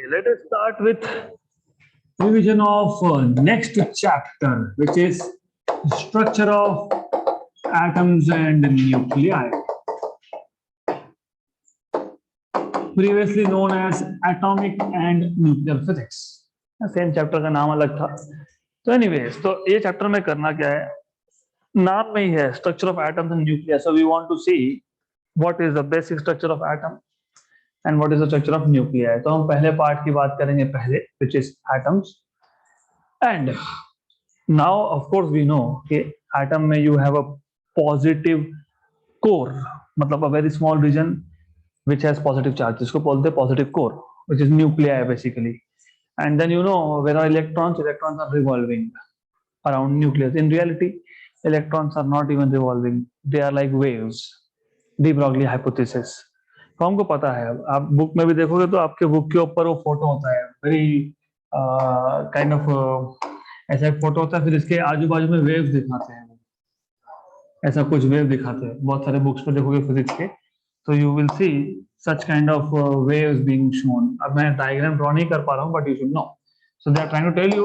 Let us start with revision of next chapter, which is structure of atoms and nuclei, previously known as atomic and nuclear physics. Same chapter का नाम अलग था. तो anyways, तो ये chapter में करना क्या है, नाम में ही है structure of atoms and nucleus. So we want to see what is the basic structure of atom and what is the structure of nuclei. तो हम पहले पार्ट की बात करेंगे पहले, which is atoms. And now of course we know कि atom में you have a positive core, मतलब a very small region which has positive charge, जिसको बोलते हैं positive core, which is nuclei basically. And then you know where are electrons are revolving around nucleus. In reality electrons are not even revolving, they are like waves. de Broglie hypothesis. तो हमको पता है, आप book में भी देखोगे तो आपके बुक के ऊपर वो फोटो होता है, वेरी काइंड ऑफ ऐसा एक फोटो होता है, फिर इसके आजू बाजू में वेव्स दिखाते हैं, ऐसा कुछ वेव दिखाते हैं. बहुत सारे बुक्स में देखोगे फिजिक्स के, तो you will see such kind of waves being shown. अब मैं डायग्राम ड्रॉ नहीं कर पा रहा हूँ, but you should know. So they are trying to tell you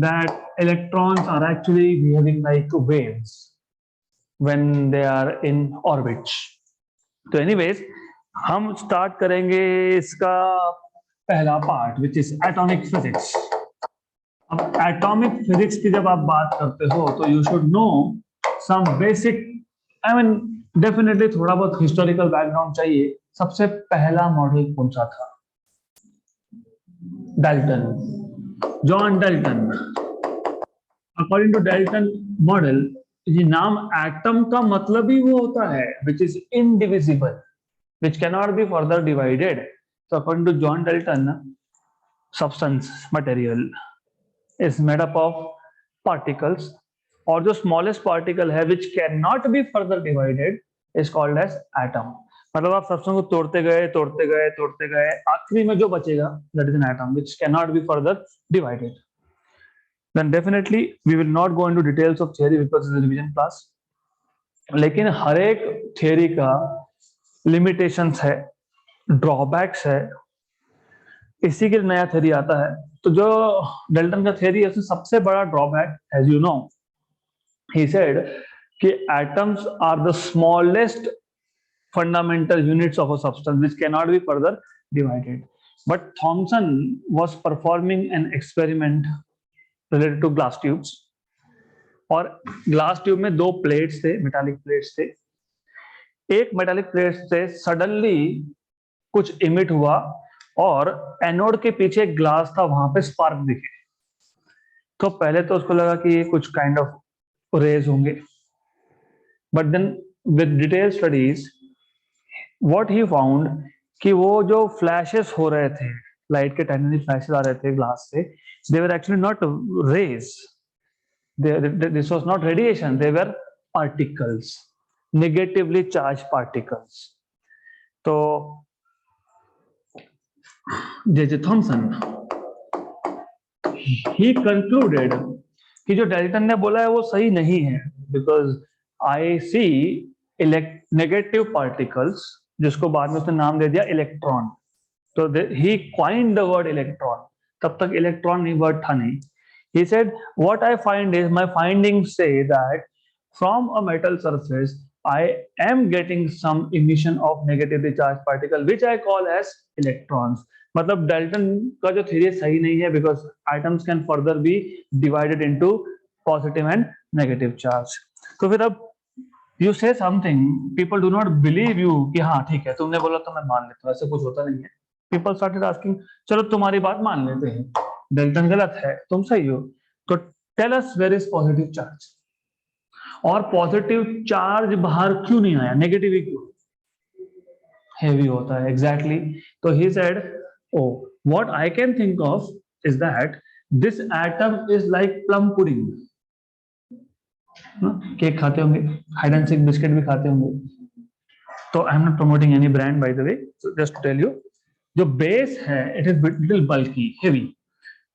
that electrons are actually behaving like waves when they are in orbit. तो anyways, हम start करेंगे इसका पहला part, which is atomic physics. अब atomic physics की जब आप बात करते हो तो you should know some basic, I mean definitely थोड़ा बहुत हिस्टोरिकल बैकग्राउंड चाहिए. सबसे पहला मॉडल कौन सा था? Dalton, John Dalton. According to Dalton model, ये नाम एटम का मतलब ही वो होता है which is indivisible, which can not be further divided. So according to John Dalton, substance material is made up of particles, और जो smallest particle है which cannot be further divided is called as atom. मतलब आप substance को तोड़ते गए, आखिरी में जो बचेगा that is an atom which cannot be further divided. Then definitely we will not go into details of theory because it's a revision class. लेकिन हर एक theory का limitations है, ड्रॉबैक्स है, इसी के लिए नया थ्योरी आता है. तो जो डाल्टन का थ्योरी है उसमें सबसे बड़ा drawback, as you know, he said कि atoms are the smallest fundamental units of a substance which can not be further divided. But Thomson was performing an experiment related to glass tubes, और glass tube में दो plates थे, metallic plates थे. एक metallic plate से suddenly कुछ emit हुआ और एनोड के पीछे ग्लास था, वहां पे स्पार्क दिखे. तो पहले तो उसको लगा कि ये कुछ काइंड ऑफ रेज होंगे, but then with detail studies what he found कि वो जो फ्लैशेस हो रहे थे, लाइट के टाइनी फ्लैशेस आ रहे थे ग्लास से, they were actually not rays, this was not radiation, they were particles, negatively charge particles. तो जे थॉमसन ही कंक्लूडेड कि जो डाल्टन ने बोला है वो सही नहीं है, because I see negative particles, जिसको बाद में उसने नाम दे दिया इलेक्ट्रॉन. तो he coined the word electron. तब तक इलेक्ट्रॉन नहीं वर्ड था नहीं. He said what I find is, my findings से that from a metal surface I am getting some emission of negatively charged particle which I call as electrons. मतलब Dalton का जो theory सही नहीं है, because atoms can further be divided into positive and negative charge. तो फिर अब you say something, people do not believe you कि हाँ ठीक है तुमने बोला तो मैं मान लेता हूँ, ऐसा कुछ होता नहीं है. People started asking, चलो तुम्हारी बात मान लेते हैं, डाल्टन गलत है, तुम सही हो, तो tell us where is positive charge. और पॉजिटिव चार्ज बाहर क्यों नहीं आया, नेगेटिव ही क्यों? हेवी होता है. एग्जैक्टली. तो he said, oh what I can think of is that this atom is like plum pudding. Cake खाते होंगे, हाइड एंड सीक बिस्किट भी खाते होंगे. तो I am not promoting any brand by the way, just to tell you, जो base है it is little bulky, heavy.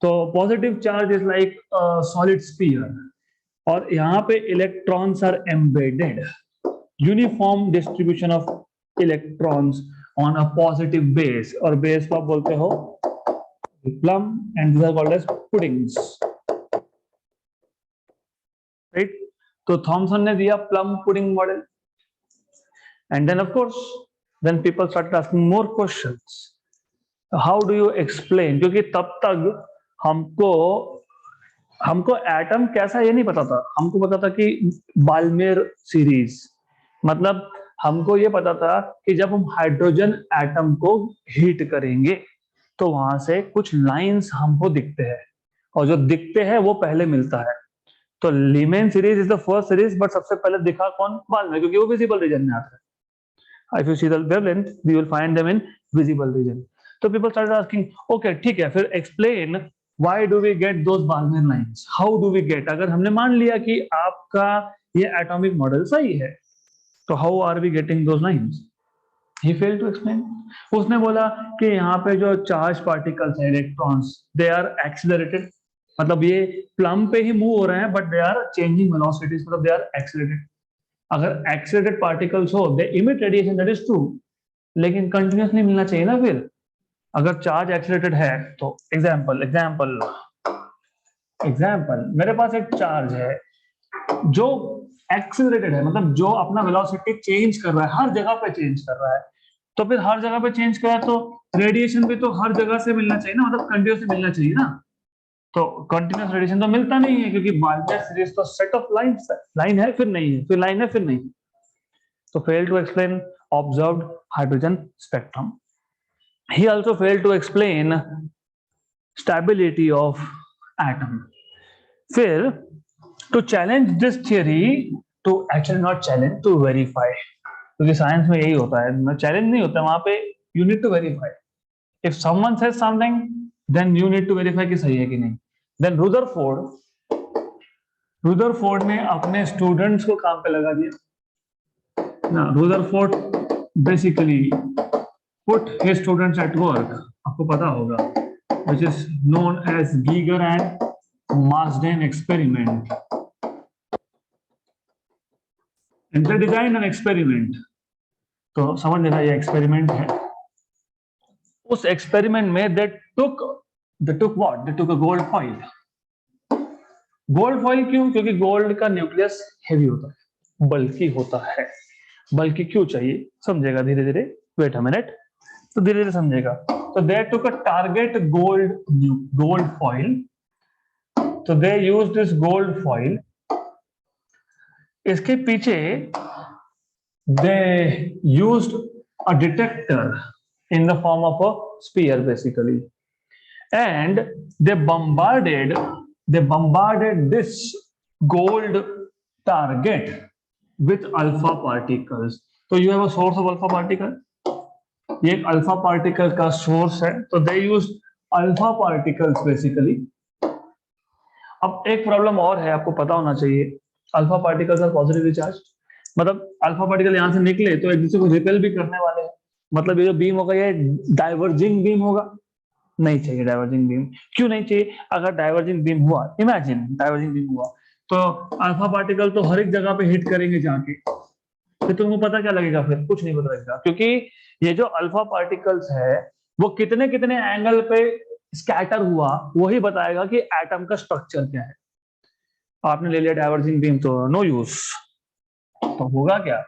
तो positive charge is like solid sphere, और यहाँ पे electrons are embedded, uniform distribution of electrons on a positive base. और base को आप बोलते हो plum, and these are called as puddings, right? तो थॉमसन ने दिया plum pudding model, and then of course then people started asking more questions. How do you explain? क्योंकि तब तक हमको एटम कैसा ये नहीं पता था, हमको पता था कि बाल्मेर सीरीज, मतलब हमको ये पता था कि जब हम हाइड्रोजन एटम को हीट करेंगे तो वहां से कुछ लाइंस हमको दिखते हैं, और जो दिखते हैं वो पहले मिलता है। तो Lyman series is the first series, but सबसे पहले दिखा कौन? बाल्मेर, क्योंकि वो विजिबल रीजन में आता है। If you see the wavelength we will find them in visible region. तो पीपल स्टार्टेड आस्किंग, ओके ठीक है, फिर explain why do we get those Balmer lines? How do we get? अगर हमने मान लिया कि आपका ये एटॉमिक मॉडल सही है, तो how are we getting those lines? He failed to explain. उसने बोला कि यहाँ पे जो चार्ज पार्टिकल्स हैं, इलेक्ट्रॉन्स, दे आर एक्सीलरेटेड, मतलब ये प्लम पे ही मूव हो रहे हैं, but they are changing velocities, मतलब दे आर एक्सीलरेटेड। अगर एक्सीलरेटेड पार्टिकल्स हो, they emit radiation, that is true, लेकिन कंटिन्यूअसली मिलना चाहिए ना। फिर अगर चार्ज एक्सीलरेटेड है तो एग्जाम्पल मेरे पास एक चार्ज है जो एक्सीलरेटेड है, मतलब जो अपना वेलोसिटी चेंज कर रहा है, हर जगह पे चेंज कर रहा है, तो फिर हर जगह पे चेंज कर रहा है तो रेडिएशन भी तो हर जगह से मिलना चाहिए ना, मतलब कंटिन्यूसली मिलना चाहिए ना। तो कंटिन्यूस रेडिएशन तो मिलता नहीं है, क्योंकि बाल्मेर सीरीज तो सेट ऑफ लाइन है फिर नहीं है, फिर लाइन है फिर नहीं। तो fail to explain observed hydrogen spectrum. He also failed to explain stability of atom. फिर to challenge this theory, to actually not challenge, to verify, क्योंकि साइंस में यही होता है, चैलेंज नहीं होता वहां पे, you need to verify. If someone says something, then you need to verify कि सही है कि नहीं। Then Rutherford ने अपने स्टूडेंट्स को काम पे लगा दिया ना। Rutherford basically put his students at work, आपको पता होगा, which is known as Geiger and Marsden experiment, and they designed an experiment। तो समझ लेना ये एक्सपेरिमेंट है। उस एक्सपेरिमेंट में they took what? They took a gold foil। Gold foil क्यों? क्योंकि गोल्ड का न्यूक्लियस हेवी होता है, बल्कि होता है। बल्कि क्यों चाहिए समझेगा धीरे धीरे, वेट अ मिनट, तो धीरे धीरे समझेगा। तो दे टुक अ टारगेट गोल्ड फॉइल, तो they use this gold foil. इसके पीछे they used a detector in the form of a sphere basically, and they bombarded this gold target with alpha particles। तो you have a source of alpha particle, ये एक alpha particle का source है, तो they use alpha particles basically. अब एक problem और है, आपको पता होना चाहिए, alpha particles are positively charge, मतलब अल्फा पार्टिकल यहां से निकले तो एक दूसरे को रिपेल भी करने वाले हैं, मतलब ये जो बीम होगा ये डाइवर्जिंग बीम होगा, नहीं चाहिए डाइवर्जिंग बीम। क्यों नहीं चाहिए? अगर डाइवर्जिंग बीम हुआ, इमेजिन डाइवर्जिंग बीम हुआ, तो अल्फा पार्टिकल तो हर एक जगह पे हिट करेंगे जाके, फिर तुमको पता क्या लगेगा? फिर कुछ नहीं पता लगेगा, क्योंकि ये जो अल्फा पार्टिकल्स है वो कितने कितने एंगल पे स्कैटर हुआ वही बताएगा कि एटम का स्ट्रक्चर क्या है। आपने ले लिया डाइवर्जिंग बीम तो नो यूज, तो होगा क्या?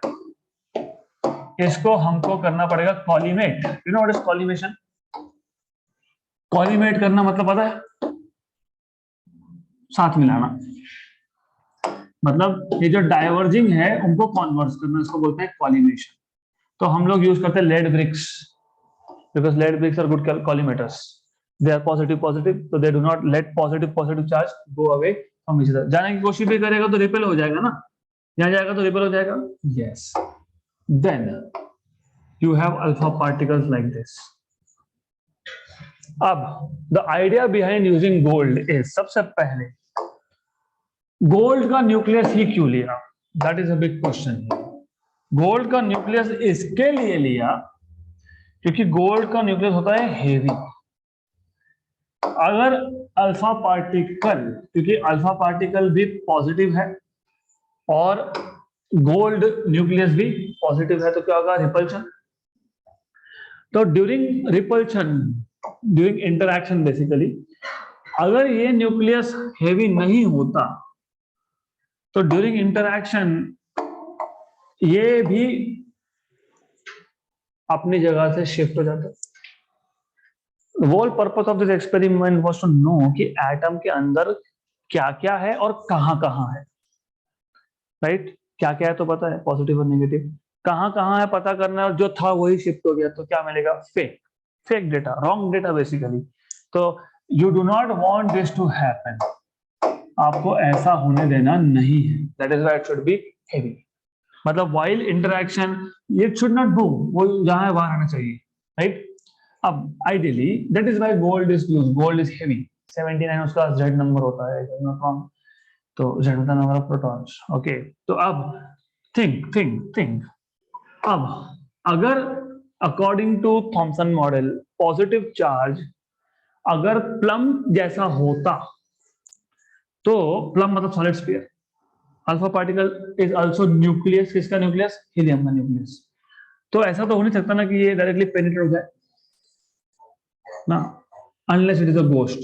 इसको हमको करना पड़ेगा collimate. You know what is collimation? Collimate करना मतलब पता है? साथ मिलाना, मतलब ये जो डाइवर्जिंग है उनको कॉन्वर्स करना, इसको बोलते हैं कॉलीमेशन। तो हम लोग यूज करते हैं lead bricks, because lead bricks are good collimators, they are positive so they do not let positive charge go away from each other। जाने की कोशिश भी करेगा तो रिपेल हो जाएगा ना, यहाँ जाएगा तो रिपेल हो जाएगा। yes, then you have alpha particles like this। अब the idea behind using gold is, सबसे पहले गोल्ड का न्यूक्लियस ही क्यों लिया? that is a big question। Gold का न्यूक्लियस इसके लिए लिया क्योंकि गोल्ड का न्यूक्लियस होता है हेवी। अगर अल्फा पार्टिकल, क्योंकि अल्फा पार्टिकल भी पॉजिटिव है और गोल्ड न्यूक्लियस भी पॉजिटिव है, तो क्या होगा? रिपल्शन। तो during repulsion during interaction basically, अगर ये न्यूक्लियस हेवी नहीं होता तो ड्यूरिंग इंटरैक्शन ये भी अपनी जगह से शिफ्ट हो जाता। Whole purpose of this experiment was to know कि एटम के अंदर क्या क्या है और कहां कहां है, राइट? क्या क्या है तो पता है, पॉजिटिव और नेगेटिव। कहां कहां है पता करना है, और जो था वही शिफ्ट हो गया तो क्या मिलेगा? Fake, fake data, wrong data basically. तो you do not want this to happen, आपको ऐसा होने देना नहीं है। That is why it should be heavy. मतलब while interaction it should not move, वो जहां है वहां रहना चाहिए, राइट? अब ideally that is why gold is used, gold is heavy. 79 उसका जेड नंबर होता है, तो जेड होता है नंबर ऑफ प्रोटॉन्स। ओके, तो अब थिंक थिंक थिंक, अब अगर according to Thomson model positive charge अगर प्लम जैसा होता, तो प्लम मतलब solid sphere, alpha particle is also nucleus, किसका न्यूक्लियस? हीलियम का न्यूक्लियस। तो ऐसा तो हो नहीं सकता ना कि ये डायरेक्टली पेनिट्रेट हो जाए ना, unless it is a ghost.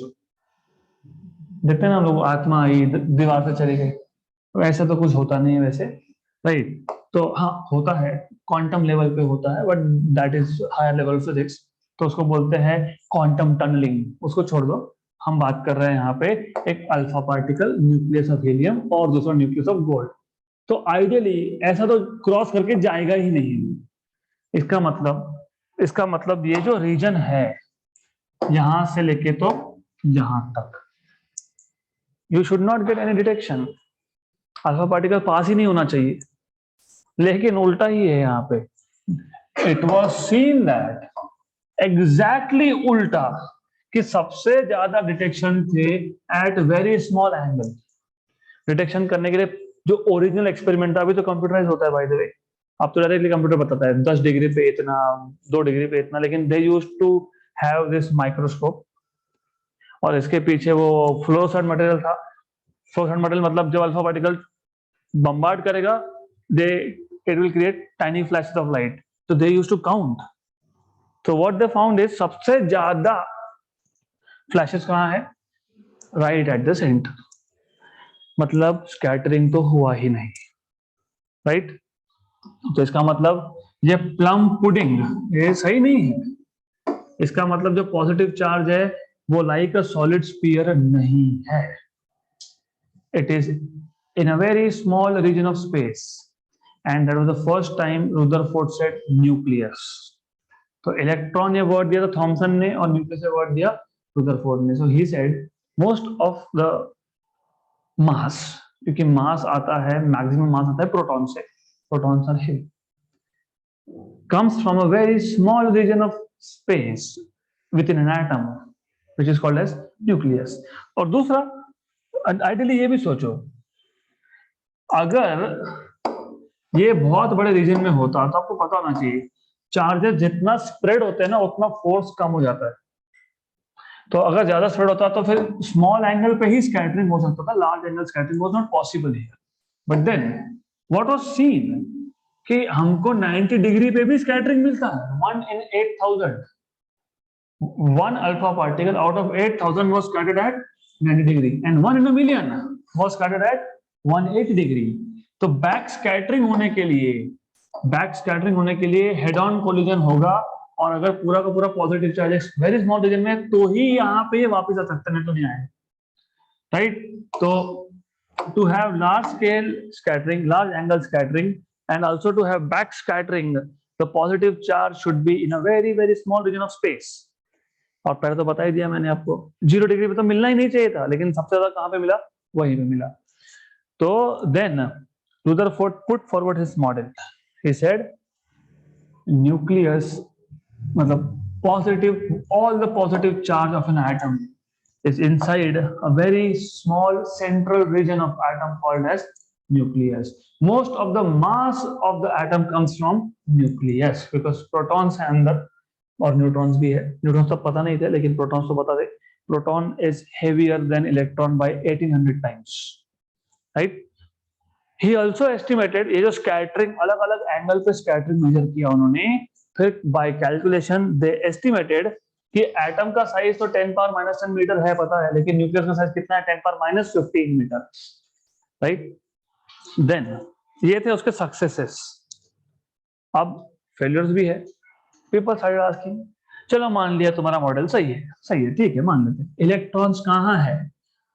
देखते हैं ना लोग, आत्मा आई दीवार से चली गई, तो ऐसा तो कुछ होता नहीं है वैसे, राइट? तो हाँ होता है, क्वांटम लेवल पे होता है, but that is higher level physics, तो उसको बोलते हैं क्वांटम टनलिंग। उसको छोड़ दो, हम बात कर रहे हैं यहाँ पे एक alpha particle, nucleus of helium, और दूसरा न्यूक्लियस ऑफ गोल्ड। तो आइडियली ऐसा तो क्रॉस करके जाएगा ही नहीं। इसका मतलब ये जो रीजन है यहां से लेके तो यहां तक, you should not get any detection, alpha particle pass ही नहीं होना चाहिए। लेकिन उल्टा ही है यहाँ पे, it was seen that exactly उल्टा, कि सबसे ज्यादा डिटेक्शन थे at very small angle. Detection करने के लिए जो ओरिजिनल एक्सपेरिमेंट था, अभी तो कंप्यूटराइज होता है बाय द वे, अब तो डायरेक्टली कंप्यूटर बताता है 10 डिग्री पे इतना, 2 डिग्री पे इतना, लेकिन they used to have this microscope, और इसके पीछे वो फ्लोरोसेंट मटेरियल था। फ्लोरोसेंट मटेरियल मतलब जब अल्फा पार्टिकल बम्बार्ड करेगा, they it will create tiny flashes of light, तो दे यूज्ड टू काउंट। तो व्हाट दे फाउंड इज सबसे ज्यादा फ्लैशेस कहाँ है? राइट एट द सेंटर, मतलब स्कैटरिंग तो हुआ ही नहीं, राइट? तो इसका मतलब ये प्लम पुडिंग ये सही नहीं है। इसका मतलब जो पॉजिटिव चार्ज है वो लाइक अ सॉलिड स्फीयर नहीं है, it is in a very small region of space, and that was the first time Rutherford said nucleus. तो इलेक्ट्रॉन ये वर्ड दिया था थॉमसन ने, और न्यूक्लियस ये वर्ड दिया रुदरफोर्ड ने। So he said most of the mass, क्योंकि मास आता है, मैक्सिमम मास आता है प्रोटॉन से, protons are heavy, comes from a very small region of space within an atom which is called as nucleus। और दूसरा आइडियली ये भी सोचो, अगर ये बहुत बड़े रीजन में होता तो आपको पता होना चाहिए चार्जेस जितना स्प्रेड होते हैं ना उतना फोर्स कम हो जाता है। तो अगर ज्यादा स्प्रेड होता तो फिर स्मॉल एंगल पे ही स्कैटरिंग हो सकता था, large angle scattering was not possible here. But then what was seen कि हमको 90 डिग्री पे भी स्कैटरिंग मिलता है, 1 in 8000, one alpha particle out of 8000 was scattered at 90 degree, and 1 in a million was scattered at 180 degree। तो back scattering होने के लिए हेड ऑन कोलिजन होगा, और अगर पूरा का पूरा positive charge very small region में, तो ही यहाँ पे वापस आ सकता है, नहीं तो नहीं आएगा, राइट? तो to have large scale scattering, large angle scattering, and also to have back scattering, the positive charge should be in a very very small region of space। और पहले तो बता ही दिया मैंने आपको, 0 डिग्री पे तो मिलना ही नहीं चाहिए था, लेकिन सबसे ज्यादा कहां पे मिला? वहीं पे मिला। तो then Rutherford put forward his model, he said nucleus मतलब positive, all the positive charge of an atom is inside a very small central region of atom called as nucleus। Most of the mass of the atom comes from nucleus because protons है अंदर और neutrons भी है। Neutrons तो पता नहीं थे, लेकिन प्रोटॉन्स तो बता दे। Proton is heavier than electron by 1800 times, right? He also estimated, ये जो स्कैटरिंग अलग अलग एंगल पे स्कैटरिंग मेजर किया उन्होंने, फिर बाय कैलकुलेशन दे एस्टिमेटेड कि एटम का साइज तो 10⁻⁻10 मीटर है, पता है, लेकिन न्यूक्लियस का साइज कितना है? 10⁻15 मीटर, राइट? देन ये थे उसके सक्सेसेस। अब फेलियर्स भी है। पीपल स्टार्टेड आस्किंग, चलो मान लिया तुम्हारा मॉडल सही है, सही है, ठीक है, मान लेते हैं, इलेक्ट्रॉन्स कहाँ है?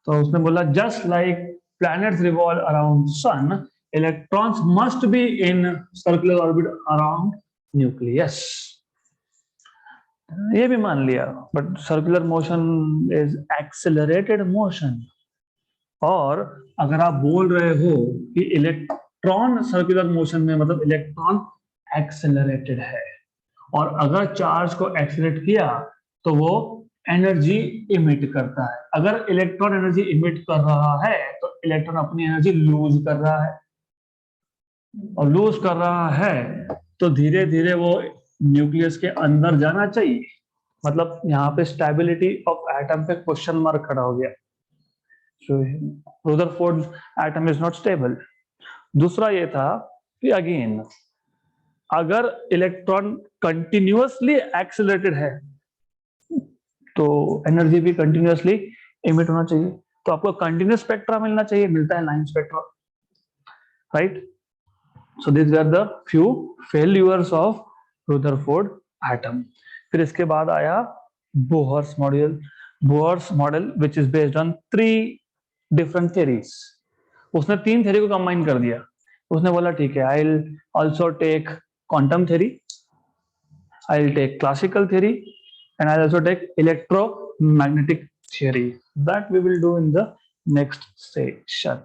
तो उसने बोला just like planets revolve around sun, electrons must be in circular orbit around nucleus. ये भी मान लिया, but circular motion is accelerated motion. और अगर आप बोल रहे हो कि इलेक्ट्रॉन सर्कुलर मोशन में, मतलब इलेक्ट्रॉन एक्सेलरेटेड है, और अगर चार्ज को एक्सेलरेट किया तो वो एनर्जी इमिट करता है। अगर इलेक्ट्रॉन एनर्जी इमिट कर रहा है तो इलेक्ट्रॉन अपनी एनर्जी लूज कर रहा है, और लूज कर रहा है तो धीरे धीरे वो न्यूक्लियस के अंदर जाना चाहिए। मतलब यहाँ पे स्टेबिलिटी ऑफ एटम पे क्वेश्चन मार्क खड़ा हो गया। Rutherford atom is not stable. दूसरा ये था कि अगेन अगर इलेक्ट्रॉन कंटिन्यूअसली एक्सेलरेटेड है तो एनर्जी भी कंटिन्यूअसली इमिट होना चाहिए, तो आपको कंटिन्यूअस स्पेक्ट्रा मिलना चाहिए, मिलता है line spectra, right? So this are the few failures of Rutherford atom. फिर इसके बाद आया Bohr's model. Bohr's model which is based on 3 different theories. उसने 3 थ्योरी को कंबाइन कर दिया। उसने बोला ठीक है, I will also take quantum theory, I will take classical theory, and I'll also take electromagnetic theory. That we will do in the next session.